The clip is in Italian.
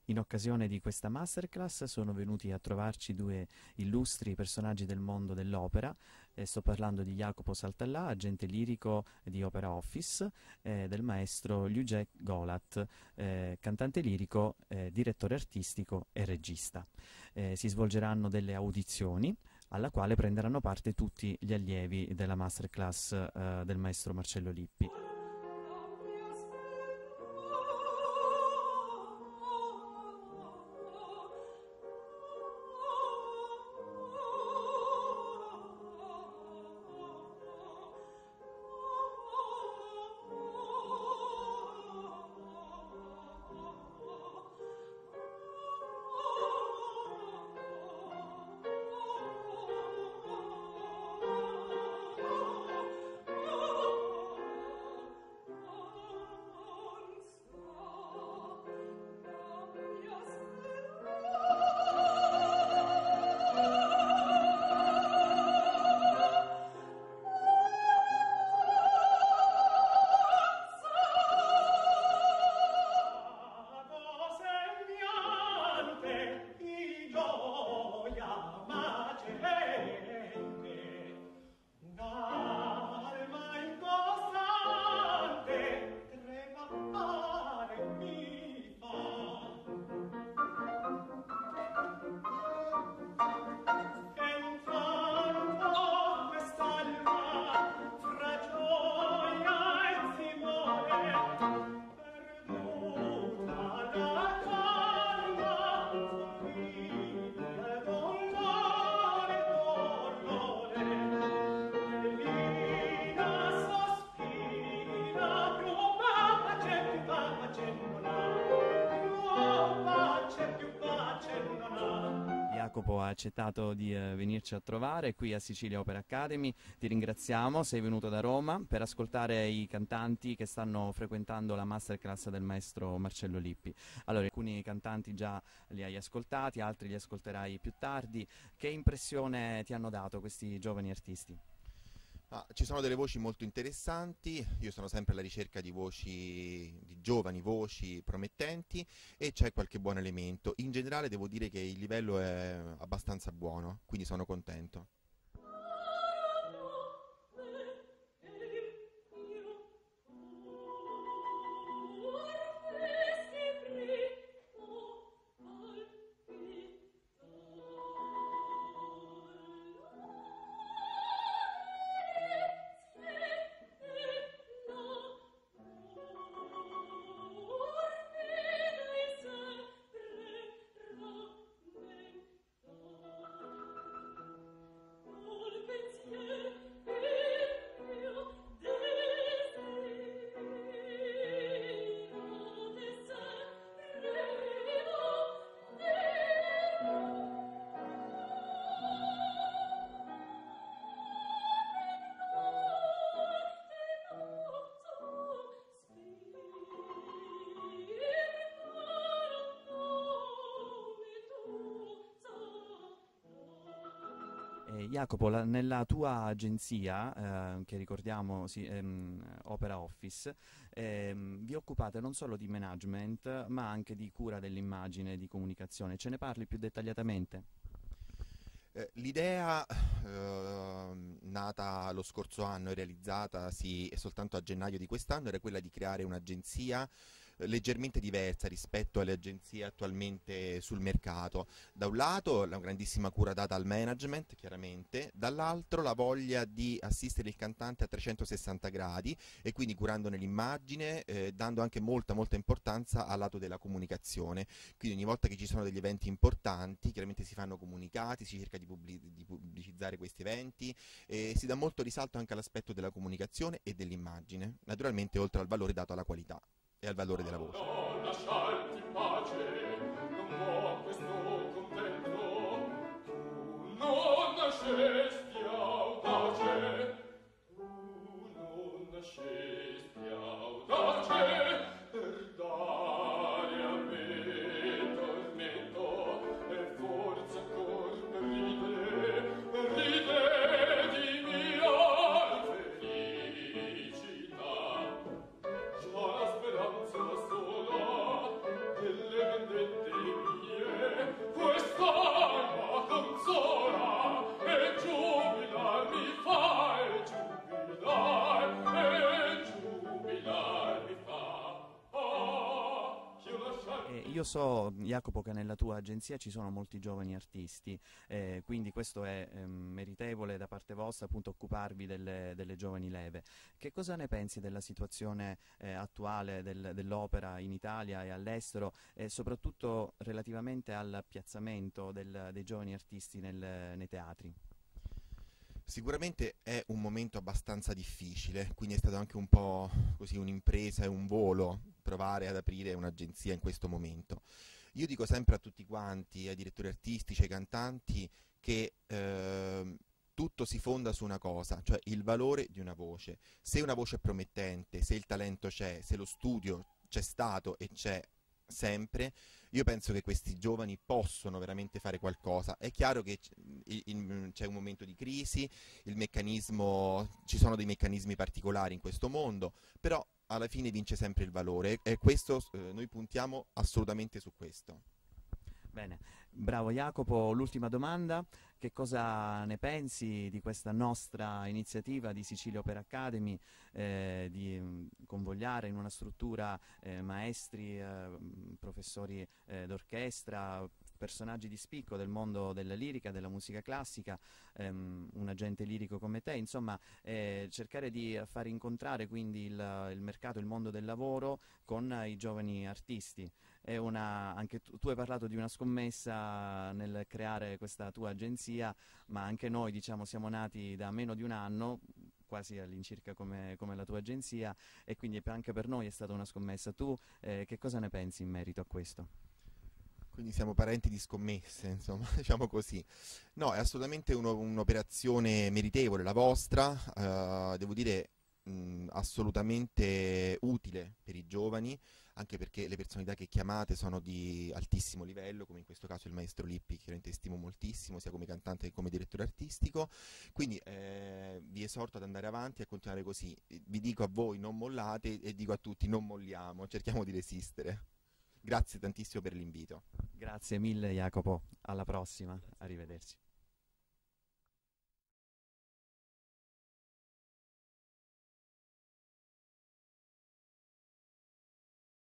In occasione di questa masterclass sono venuti a trovarci due illustri personaggi del mondo dell'opera. Sto parlando di Jacopo Saltellà, agente lirico di Opera Office, del maestro Liuge Golat, cantante lirico, direttore artistico e regista. Si svolgeranno delle audizioni alla quale prenderanno parte tutti gli allievi della masterclass del maestro Marcello Lippi. Jacopo ha accettato di venirci a trovare qui a Sicilia Opera Academy. Ti ringraziamo, sei venuto da Roma per ascoltare i cantanti che stanno frequentando la masterclass del maestro Marcello Lippi. Allora, alcuni cantanti già li hai ascoltati, altri li ascolterai più tardi. Che impressione ti hanno dato questi giovani artisti? Ci sono delle voci molto interessanti, io sono sempre alla ricerca di voci, di giovani voci promettenti, e c'è qualche buon elemento. In generale devo dire che il livello è abbastanza buono, quindi sono contento. Jacopo, nella tua agenzia, che ricordiamo Opera Office, vi occupate non solo di management ma anche di cura dell'immagine, di comunicazione. Ce ne parli più dettagliatamente? L'idea nata lo scorso anno e realizzatasi soltanto a gennaio di quest'anno era quella di creare un'agenzia leggermente diversa rispetto alle agenzie attualmente sul mercato. Da un lato la grandissima cura data al management, chiaramente, dall'altro la voglia di assistere il cantante a 360 gradi e quindi curandone l'immagine, dando anche molta importanza al lato della comunicazione. Quindi ogni volta che ci sono degli eventi importanti, chiaramente si fanno comunicati, si cerca di pubblicizzare questi eventi e si dà molto risalto anche all'aspetto della comunicazione e dell'immagine, naturalmente oltre al valore dato alla qualità e al valore della voce. Non lasciarti in pace, non può questo contento, tu non nascesti audace, tu non nascesti audace, per dare a me tormento, e forse ancor per ridere di mia felicità. Già la speranza sola delle vendette Io so, Jacopo, che nella tua agenzia ci sono molti giovani artisti, quindi questo è meritevole da parte vostra, appunto, occuparvi delle giovani leve. Che cosa ne pensi della situazione attuale dell'opera in Italia e all'estero, e soprattutto relativamente al piazzamento dei giovani artisti nei teatri? Sicuramente è un momento abbastanza difficile, quindi è stato anche un po' così un'impresa e un volo provare ad aprire un'agenzia in questo momento. Io dico sempre a tutti quanti, ai direttori artistici, ai cantanti, che tutto si fonda su una cosa, cioè il valore di una voce. Se una voce è promettente, se il talento c'è, se lo studio c'è stato e c'è sempre, io penso che questi giovani possono veramente fare qualcosa. È chiaro che c'è un momento di crisi, ci sono dei meccanismi particolari in questo mondo, però alla fine vince sempre il valore e questo, noi puntiamo assolutamente su questo. Bene, bravo Jacopo. L'ultima domanda: che cosa ne pensi di questa nostra iniziativa di Sicilia Opera Academy, di convogliare in una struttura maestri, professori d'orchestra, personaggi di spicco del mondo della lirica, della musica classica, un agente lirico come te, insomma, cercare di far incontrare quindi il mercato, il mondo del lavoro con i giovani artisti. Anche tu hai parlato di una scommessa nel creare questa tua agenzia, ma anche noi, diciamo, siamo nati da meno di un anno, quasi all'incirca come la tua agenzia, e quindi anche per noi è stata una scommessa. Tu che cosa ne pensi in merito a questo? Quindi siamo parenti di scommesse, insomma, diciamo così. No, è assolutamente un'operazione meritevole la vostra, devo dire assolutamente utile per i giovani, anche perché le personalità che chiamate sono di altissimo livello, come in questo caso il maestro Lippi, che veramente stimo moltissimo, sia come cantante che come direttore artistico. Quindi vi esorto ad andare avanti e a continuare così. Vi dico a voi: non mollate, e dico a tutti: non molliamo, cerchiamo di resistere. Grazie tantissimo per l'invito. Grazie mille Jacopo, alla prossima, arrivederci.